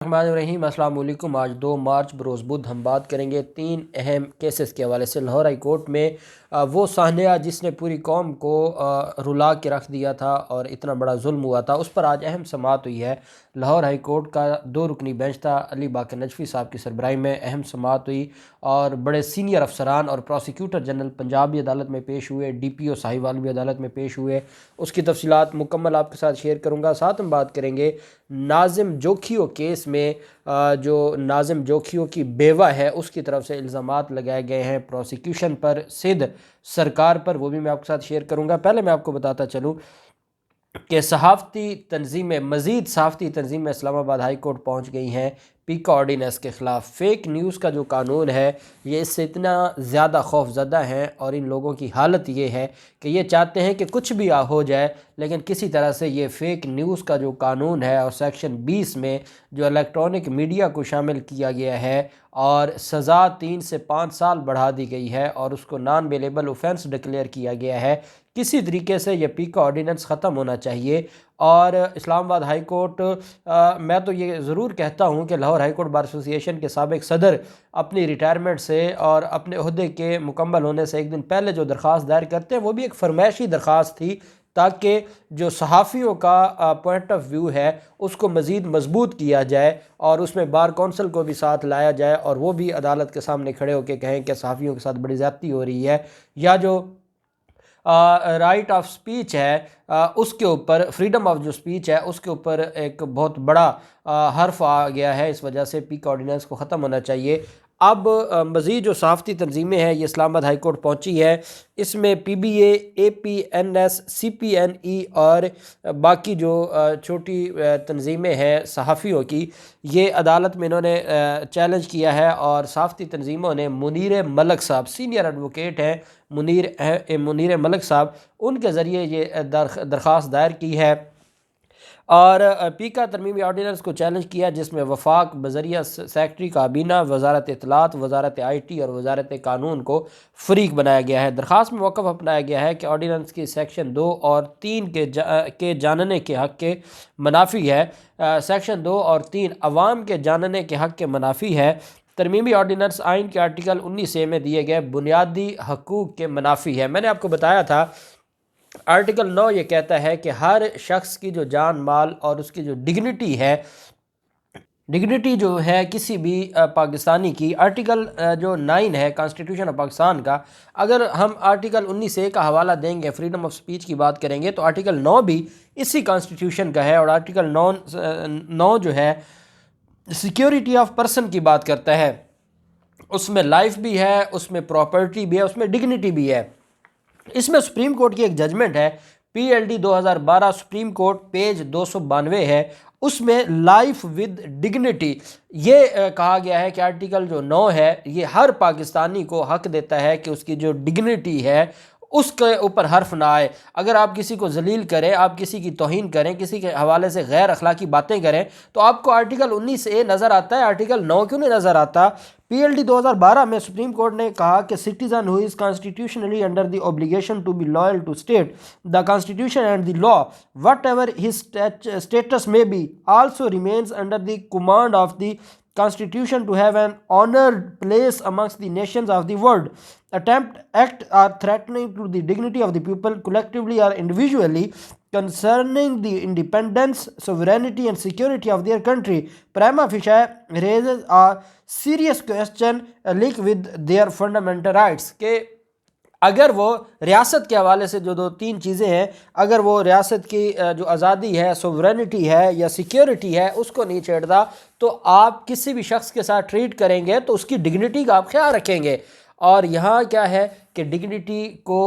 الرحمن السلام علیکم۔ آج 2 مارچ بروز بدھ ہم بات کریں گے 3 اہم کیسز کے حوالے سے۔ لاہور ہائی کورٹ میں وہ سانحہ جس نے پوری قوم کو رلا کے رکھ دیا تھا اور اتنا بڑا ظلم ہوا تھا، اس پر آج اہم سماعت ہوئی ہے۔ لاہور ہائی کورٹ کا 2 رکنی بینچ تھا، علی باقر نجفی صاحب کی سربراہی میں اہم سماعت ہوئی اور بڑے سینئر افسران اور پروسیکیوٹر جنرل پنجاب بھی عدالت میں پیش ہوئے، ڈی پی او ساہیوال بھی عدالت میں پیش ہوئے۔ اس کی تفصیلات مکمل آپ کے ساتھ شیئر کروں گا۔ ساتھ ہم بات کریں گے ناظم جوکھیو کیس میں جو ناظم جوکھیو کی بیوہ ہے اس کی طرف سے الزامات لگائے گئے ہیں پروسیکیوشن پر، سدھ سرکار پر، وہ بھی میں آپ کے ساتھ شیئر کروں گا۔ پہلے میں آپ کو بتاتا چلوں کہ مزید صحافتی تنظیمیں اسلام آباد ہائی کورٹ پہنچ گئی ہیں پیکا آرڈیننس کے خلاف۔ فیک نیوز کا جو قانون ہے یہ اس سے اتنا زیادہ خوف زدہ ہیں اور ان لوگوں کی حالت یہ ہے کہ یہ چاہتے ہیں کہ کچھ بھی ہو جائے لیکن کسی طرح سے یہ فیک نیوز کا جو قانون ہے اور سیکشن 20 میں جو الیکٹرانک میڈیا کو شامل کیا گیا ہے اور سزا 3 سے 5 سال بڑھا دی گئی ہے اور اس کو نان بیلیبل اوفینس ڈکلیئر کیا گیا ہے، کسی طریقے سے یہ پیکا آرڈیننس ختم ہونا چاہیے۔ اور اسلام آباد ہائی کورٹ، میں تو یہ ضرور کہتا ہوں کہ لاہور ہائی کورٹ بار ایسوسی ایشن کے سابق صدر اپنی ریٹائرمنٹ سے اور اپنے عہدے کے مکمل ہونے سے ایک دن پہلے جو درخواست دائر کرتے ہیں وہ بھی ایک فرمائشی درخواست تھی تاکہ جو صحافیوں کا پوائنٹ آف ویو ہے اس کو مزید مضبوط کیا جائے اور اس میں بار کونسل کو بھی ساتھ لایا جائے اور وہ بھی عدالت کے سامنے کھڑے ہو کے کہیں کہ صحافیوں کے ساتھ بڑی زیادتی ہو رہی ہے، یا جو رائٹ آف سپیچ ہے اس کے اوپر، فریڈم آف جو سپیچ ہے اس کے اوپر ایک بہت بڑا حرف آ گیا ہے، اس وجہ سے پیک آرڈیننس کو ختم ہونا چاہیے۔ اب مزید جو صحافتی تنظیمیں ہیں یہ اسلام آباد ہائی کورٹ پہنچی ہے، اس میں پی be a P N S, C P N ای اور باقی جو چھوٹی تنظیمیں ہیں صحافیوں کی، یہ عدالت میں انہوں نے چیلنج کیا ہے اور صحافتی تنظیموں نے منیر ملک صاحب، سینئر ایڈوکیٹ ہیں منیر ملک صاحب، ان کے ذریعے یہ درخواست دائر کی ہے اور پیکا ترمیمی آرڈیننس کو چیلنج کیا، جس میں وفاق بذریعہ سیکرٹری کابینہ، وزارت اطلاعات، وزارت آئی ٹی اور وزارت قانون کو فریق بنایا گیا ہے۔ درخواست میں موقف اپنایا گیا ہے کہ آرڈیننس کی سیکشن 2 اور 3 کے جاننے کے حق کے منافی ہے، سیکشن 2 اور 3 عوام کے جاننے کے حق کے منافی ہے۔ ترمیمی آرڈیننس آئین کے آرٹیکل 19A میں دیے گئے بنیادی حقوق کے منافی ہے۔ میں نے آپ کو بتایا تھا آرٹیکل 9 یہ کہتا ہے کہ ہر شخص کی جو جان مال اور اس کی جو ڈگنیٹی ہے، ڈگنیٹی جو ہے کسی بھی پاکستانی کی، آرٹیکل جو 9 ہے کانسٹیٹیوشن آف پاکستان کا، اگر ہم آرٹیکل 19A کا حوالہ دیں گے، فریڈم آف سپیچ کی بات کریں گے، تو آرٹیکل 9 بھی اسی کانسٹیٹیوشن کا ہے اور آرٹیکل 9 جو ہے سیکیورٹی آف پرسن کی بات کرتا ہے، اس میں لائف بھی ہے، اس میں پراپرٹی بھی ہے، اس میں ڈگنیٹی بھی ہے۔ اس میں سپریم کورٹ کی ایک ججمنٹ ہے P L D 2012 supreme court page 292 ہے، اس میں لائف ود ڈگنیٹی یہ کہا گیا ہے کہ آرٹیکل جو 9 ہے یہ ہر پاکستانی کو حق دیتا ہے کہ اس کی جو ڈگنیٹی ہے اس کے اوپر حرف نہ آئے۔ اگر آپ کسی کو ذلیل کریں، آپ کسی کی توہین کریں، کسی کے حوالے سے غیر اخلاقی باتیں کریں تو آپ کو آرٹیکل 19A نظر آتا ہے، آرٹیکل 9 کیوں نہیں نظر آتا؟ پی ایل ڈی 2012 میں سپریم کورٹ نے کہا کہ citizen who is constitutionally under the obligation to be loyal to state, the constitution and the law, whatever his status may be, also remains under the command of the constitution to have an honored place amongst the nations of the world. Attempt, act or threatening to the dignity of the people collectively or individually concerning the independence, sovereignty and security of their country prima facie raises a serious question linked with their fundamental rights. کہ اگر وہ ریاست کے حوالے سے جو 2-3 چیزیں ہیں، اگر وہ ریاست کی جو آزادی ہے، سوورینٹی ہے یا سیکیورٹی ہے اس کو نہیں چھیڑتا تو آپ کسی بھی شخص کے ساتھ ٹریٹ کریں گے تو اس کی ڈگنیٹی کا آپ خیال رکھیں گے۔ اور یہاں کیا ہے کہ ڈگنیٹی کو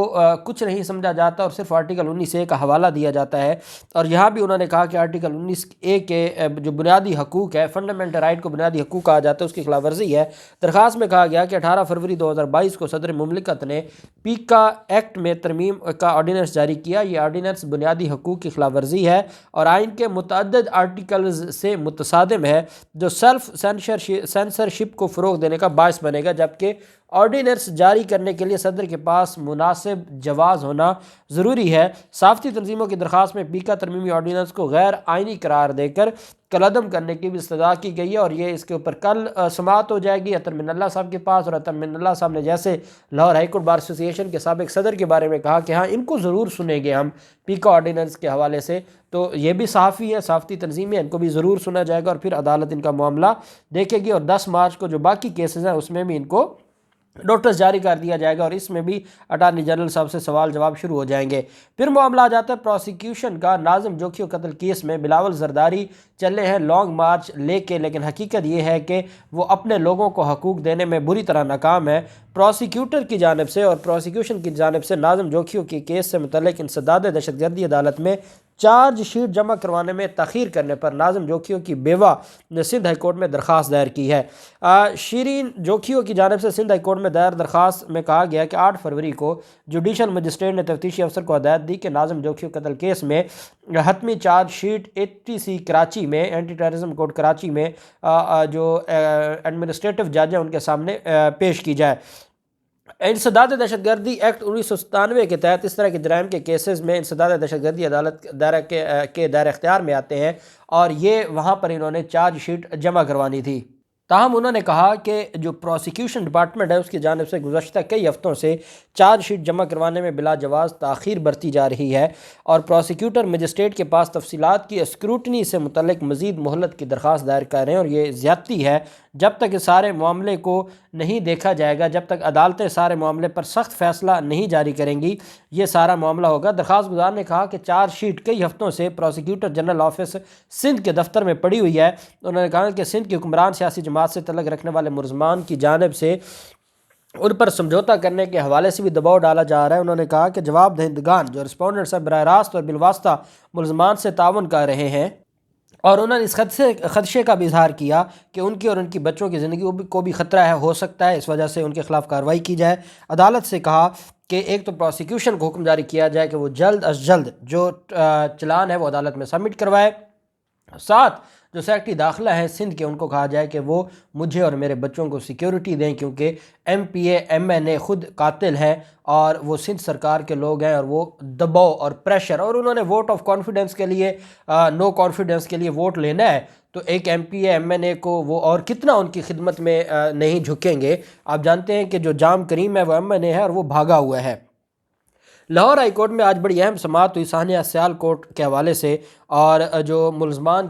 کچھ نہیں سمجھا جاتا اور صرف آرٹیکل 19A کا حوالہ دیا جاتا ہے، اور یہاں بھی انہوں نے کہا کہ آرٹیکل 19A کے جو بنیادی حقوق ہے، فنڈامنٹل رائٹ کو بنیادی حقوق کہا جاتا ہے، اس کی خلاف ورزی ہے۔ درخواست میں کہا گیا کہ 18 فروری 2022 کو صدر مملکت نے پیکا ایکٹ میں ترمیم کا آرڈیننس جاری کیا۔ یہ آرڈیننس بنیادی حقوق کی خلاف ورزی ہے اور آئین کے متعدد آرٹیکلز سے متصادم ہے جو سیلف سینسرشپ کو فروغ دینے کا باعث بنے گا، جبکہ آرڈیننس جاری کرنے کے لیے صدر کے پاس مناسب جواز ہونا ضروری ہے۔ صحافتی تنظیموں کی درخواست میں پیکا ترمیمی آرڈیننس کو غیر آئینی قرار دے کر کالعدم کرنے کی بھی استدعا کی گئی ہے، اور یہ اس کے اوپر کل سماعت ہو جائے گی اطہر من اللہ صاحب کے پاس۔ اور اطہر من اللہ صاحب نے جیسے لاہور ہائی کورٹ بار ایسوسی ایشن کے سابق صدر کے بارے میں کہا کہ ہاں ان کو ضرور سنیں گے ہم پیکا آرڈیننس کے حوالے سے، تو یہ بھی صحافی ہے، صحافتی تنظیمیں، ان کو بھی ضرور سنا جائے گا اور پھر عدالت ان کا معاملہ دیکھے گی، اور 10 مارچ کو جو باقی کیسز ہیں اس میں بھی ان کو نوٹس جاری کر دیا جائے گا، اور اس میں بھی اٹارنی جنرل صاحب سے سوال جواب شروع ہو جائیں گے۔ پھر معاملہ آ جاتا ہے پروسیکیوشن کا۔ ناظم جوکھیو قتل کیس میں بلاول زرداری چلے ہیں لانگ مارچ لے کے، لیکن حقیقت یہ ہے کہ وہ اپنے لوگوں کو حقوق دینے میں بری طرح ناکام ہے۔ پروسیکیوٹر کی جانب سے اور پروسیکیوشن کی جانب سے ناظم جوکھیو کی کیس سے متعلق انسداد دہشت گردی عدالت میں چارج شیٹ جمع کروانے میں تاخیر کرنے پر ناظم جوکھیو کی بیوہ نے سندھ ہائی کورٹ میں درخواست دائر کی ہے۔ شیرین جوکھیو کی جانب سے سندھ ہائی کورٹ میں دائر درخواست میں کہا گیا کہ 8 فروری کو جوڈیشل مجسٹریٹ نے تفتیشی افسر کو ہدایت دی کہ ناظم جوکھیو قتل کیس میں حتمی چارج شیٹ ATC کراچی میں، اینٹی ٹیررزم کورٹ کراچی میں جو ایڈمنسٹریٹو جج ہیں ان کے سامنے پیش کی جائے۔ انسداد دہشت گردی ایکٹ 1997 کے تحت اس طرح کے جرائم کے کیسز میں انسداد دہشت گردی عدالت کے دائرہ اختیار میں آتے ہیں، اور یہ وہاں پر انہوں نے چارج شیٹ جمع کروانی تھی۔ تاہم انہوں نے کہا کہ جو پروسیکیوشن ڈپارٹمنٹ ہے اس کی جانب سے گزشتہ کئی ہفتوں سے چارج شیٹ جمع کروانے میں بلا جواز تاخیر برتی جا رہی ہے، اور پروسیکیوٹر مجسٹریٹ کے پاس تفصیلات کی اسکروٹنی سے متعلق مزید مہلت کی درخواست دائر کر رہے ہیں، اور یہ زیادتی ہے۔ جب تک اس سارے معاملے کو نہیں دیکھا جائے گا، جب تک عدالتیں سارے معاملے پر سخت فیصلہ نہیں جاری کریں گی، یہ سارا معاملہ ہوگا۔ درخواست گزار نے کہا کہ چارج شیٹ کئی ہفتوں سے پروسیکیوٹر جنرل آفس سندھ کے دفتر میں پڑی ہوئی ہے۔ انہوں نے کہا کہ سندھ کے حکمران سیاسی جماعت سے تعلق رکھنے والے ملزمان کی جانب سے ان پر سمجھوتہ کرنے کے حوالے سے بھی دباؤ ڈالا جا رہا ہے۔ انہوں نے کہا کہ جواب دہندگان جو رسپونڈنٹس ہیں براہ راست اور بالواسطہ ملزمان سے تعاون کر رہے ہیں، اور انہوں نے اس خدشے کا بھی اظہار کیا کہ ان کی اور ان کی بچوں کی زندگی کو بھی خطرہ ہو سکتا ہے، اس وجہ سے ان کے خلاف کارروائی کی جائے۔ عدالت سے کہا کہ ایک تو پروسیکیوشن کو حکم جاری کیا جائے کہ وہ جلد از جلد جو چلان ہے وہ عدالت میں سبمٹ کروائے، ساتھ جو سیکرٹری داخلہ ہیں سندھ کے ان کو کہا جائے کہ وہ مجھے اور میرے بچوں کو سیکیورٹی دیں، کیونکہ MPA MNA خود قاتل ہیں اور وہ سندھ سرکار کے لوگ ہیں، اور وہ دباؤ اور پریشر، اور انہوں نے ووٹ آف کانفیڈنس کے لیے نو کانفیڈنس کے لیے ووٹ لینا ہے، تو ایک MPA MNA کو وہ اور کتنا ان کی خدمت میں نہیں جھکیں گے۔ آپ جانتے ہیں کہ جو جام کریم ہے وہ MNA ہے اور وہ بھاگا ہوا ہے۔ لاہور ہائی کورٹ میں آج بڑی اہم سماعت ہوئی سانحہ سیال کورٹ کے حوالے سے، اور جو ملزمان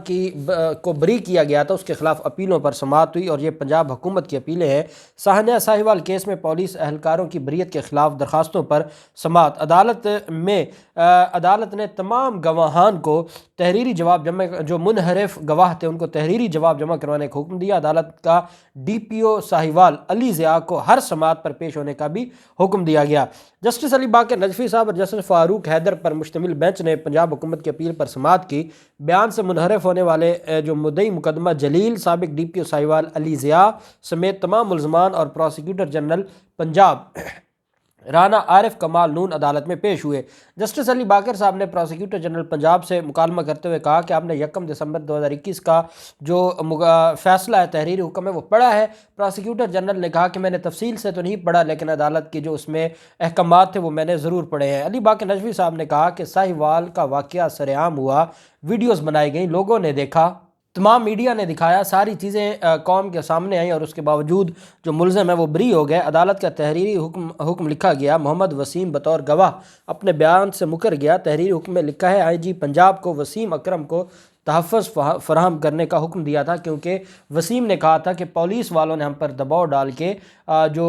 کو بری کیا گیا تھا اس کے خلاف اپیلوں پر سماعت ہوئی، اور یہ پنجاب حکومت کی اپیلیں ہیں۔ سانحہ ساہیوال کیس میں پولیس اہلکاروں کی بریت کے خلاف درخواستوں پر سماعت۔ عدالت نے تمام گواہان کو تحریری جواب جمع، جو منحرف گواہ تھے ان کو تحریری جواب جمع کروانے کا حکم دیا۔ عدالت کا DPO ساہیوال علی ضیاء کو ہر سماعت پر پیش ہونے کا بھی حکم دیا گیا۔ جسٹس علی باقر نجفی صاحب اور جسٹس فاروق حیدر پر مشتمل بینچ نے پنجاب حکومت کی اپیل پر سماعت کی۔ بیان سے منحرف ہونے والے جو مدعی مقدمہ جلیل، سابق DPO ساہیوال علی ضیاء سمیت تمام ملزمان اور پروسیکیوٹر جنرل پنجاب رانا عارف کمال نون عدالت میں پیش ہوئے۔ جسٹس علی باقر صاحب نے پروسیکیوٹر جنرل پنجاب سے مکالمہ کرتے ہوئے کہا کہ آپ نے 1 دسمبر 2021 کا جو فیصلہ ہے، تحریری حکم ہے، وہ پڑھا ہے۔ پروسیکیوٹر جنرل نے کہا کہ میں نے تفصیل سے تو نہیں پڑھا، لیکن عدالت کی جو اس میں احکامات تھے وہ میں نے ضرور پڑھے ہیں۔ علی باقر نجفی صاحب نے کہا کہ ساہیوال کا واقعہ سرعام ہوا، ویڈیوز بنائی گئیں، لوگوں نے دیکھا، تمام میڈیا نے دکھایا، ساری چیزیں قوم کے سامنے آئیں، اور اس کے باوجود جو ملزم ہے وہ بری ہو گئے۔ عدالت کا تحریری حکم لکھا گیا۔ محمد وسیم بطور گواہ اپنے بیان سے مکر گیا۔ تحریری حکم میں لکھا ہے IG پنجاب کو وسیم اکرم کو تحفظ فراہم کرنے کا حکم دیا تھا، کیونکہ وسیم نے کہا تھا کہ پولیس والوں نے ہم پر دباؤ ڈال کے جو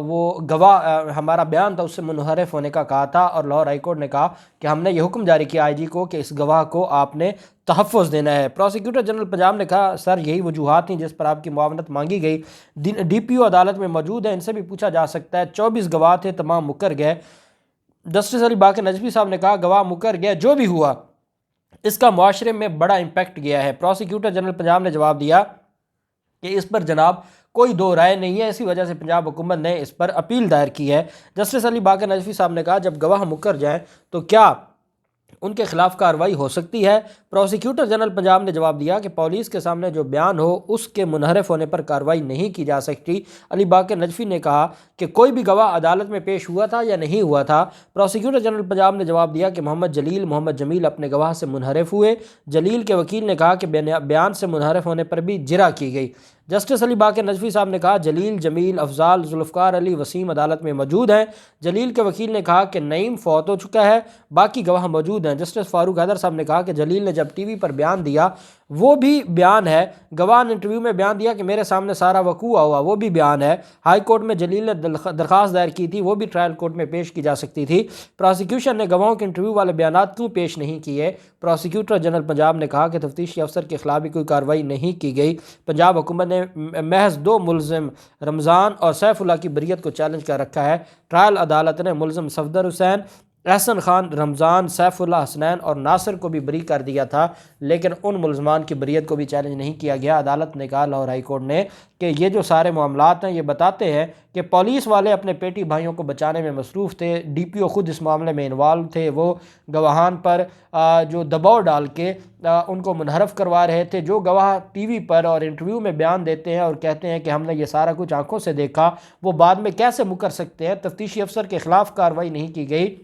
وہ گواہ ہمارا بیان تھا اس سے منحرف ہونے کا کہا تھا، اور لاہور ہائی کورٹ نے کہا کہ ہم نے یہ حکم جاری کیا IG کو کہ اس گواہ کو آپ نے تحفظ دینا ہے۔ پروسیکیوٹر جنرل پنجاب نے کہا سر یہی وجوہات تھیں جس پر آپ کی معاونت مانگی گئی، DPO عدالت میں موجود ہے، ان سے بھی پوچھا جا سکتا ہے۔ 24 گواہ تھے، تمام مکر گئے۔ جسٹس علی باقر نجفی صاحب نے کہا گواہ مکر گئے، جو بھی ہوا اس کا معاشرے میں بڑا امپیکٹ گیا ہے۔ پروسیکیوٹر جنرل پنجاب نے جواب دیا کہ اس پر جناب کوئی دو رائے نہیں ہے، اسی وجہ سے پنجاب حکومت نے اس پر اپیل دائر کی ہے۔ جسٹس علی باقر نجفی صاحب نے کہا جب گواہ مکر جائیں تو کیا ان کے خلاف کارروائی ہو سکتی ہے۔ پروسیکیوٹر جنرل پنجاب نے جواب دیا کہ پولیس کے سامنے جو بیان ہو اس کے منحرف ہونے پر کارروائی نہیں کی جا سکتی۔ علی باقر نجفی نے کہا کہ کوئی بھی گواہ عدالت میں پیش ہوا تھا یا نہیں ہوا تھا۔ پروسیکیوٹر جنرل پنجاب نے جواب دیا کہ محمد جلیل محمد جمیل اپنے گواہ سے منحرف ہوئے۔ جلیل کے وکیل نے کہا کہ بیان سے منحرف ہونے پر بھی جرح کی گئی۔ جسٹس علی باقر نجفی صاحب نے کہا جلیل، جمیل، افضال، ذوالفقار علی، وسیم عدالت میں موجود ہیں۔ جلیل کے وکیل نے کہا کہ نعیم فوت ہو چکا ہے، باقی گواہ موجود ہیں۔ جسٹس فاروق حیدر صاحب نے کہا کہ جلیل نے جب ٹی وی پر بیان دیا وہ بھی بیان ہے، گواہ نے انٹرویو میں بیان دیا کہ میرے سامنے سارا وقوع ہوا، وہ بھی بیان ہے۔ ہائی کورٹ میں جلیل نے درخواست دائر کی تھی، وہ بھی ٹرائل کورٹ میں پیش کی جا سکتی تھی۔ پروسیکیوشن نے گواہوں کے انٹرویو والے بیانات کیوں پیش نہیں کیے؟ پروسیکیوٹر جنرل پنجاب نے کہا کہ تفتیشی افسر کے خلاف بھی کوئی کارروائی نہیں کی گئی۔ پنجاب حکومت نے محض 2 ملزم رمضان اور سیف اللہ کی بریت کو چیلنج کر رکھا ہے۔ ٹرائل عدالت نے ملزم صفدر حسین، احسن خان، رمضان، سیف اللہ، حسنین اور ناصر کو بھی بری کر دیا تھا، لیکن ان ملزمان کی بریت کو بھی چیلنج نہیں کیا گیا۔ عدالت نے کہا، لاہور ہائی کورٹ نے، کہ یہ جو سارے معاملات ہیں یہ بتاتے ہیں کہ پولیس والے اپنے پیٹی بھائیوں کو بچانے میں مصروف تھے۔ ڈی پی او خود اس معاملے میں انوالو تھے، وہ گواہان پر جو دباؤ ڈال کے ان کو منحرف کروا رہے تھے۔ جو گواہ ٹی وی پر اور انٹرویو میں بیان دیتے ہیں اور کہتے ہیں کہ ہم نے یہ سارا کچھ آنکھوں سے دیکھا، وہ بعد میں کیسے مکر سکتے ہیں؟ تفتیشی افسر کے خلاف کارروائی نہیں کی گئی۔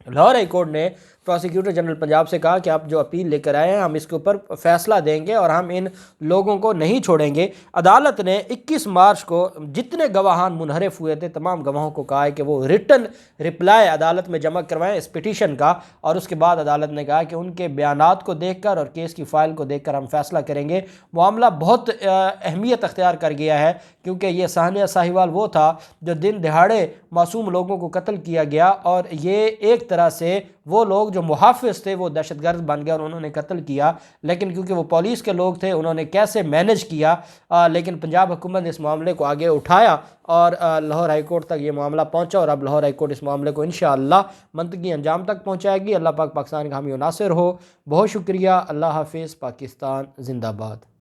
لاہور ہائی کورٹ نے پروسیکیوٹر جنرل پنجاب سے کہا کہ آپ جو اپیل لے کر آئے ہیں ہم اس کے اوپر فیصلہ دیں گے اور ہم ان لوگوں کو نہیں چھوڑیں گے۔ عدالت نے 21 مارچ کو جتنے گواہان منحرف ہوئے تھے تمام گواہوں کو کہا ہے کہ وہ ریٹن رپلائی عدالت میں جمع کروائیں اس پٹیشن کا، اور اس کے بعد عدالت نے کہا کہ ان کے بیانات کو دیکھ کر اور کیس کی فائل کو دیکھ کر ہم فیصلہ کریں گے۔ معاملہ بہت اہمیت اختیار کر گیا ہے کیونکہ یہ سانحہ ساہیوال وہ تھا جو دن دہاڑے معصوم لوگوں کو قتل کیا گیا، اور یہ ایک طرح سے وہ لوگ جو محافظ تھے وہ دہشت گرد بن گئے اور انہوں نے قتل کیا، لیکن کیونکہ وہ پولیس کے لوگ تھے انہوں نے کیسے مینج کیا، لیکن پنجاب حکومت نے اس معاملے کو آگے اٹھایا اور لاہور ہائی کورٹ تک یہ معاملہ پہنچا، اور اب لاہور ہائی کورٹ اس معاملے کو انشاءاللہ منطقی انجام تک پہنچائے گی۔ اللہ پاک پاکستان کا حامی و ناصر ہو۔ بہت شکریہ۔ اللہ حافظ۔ پاکستان زندہ باد۔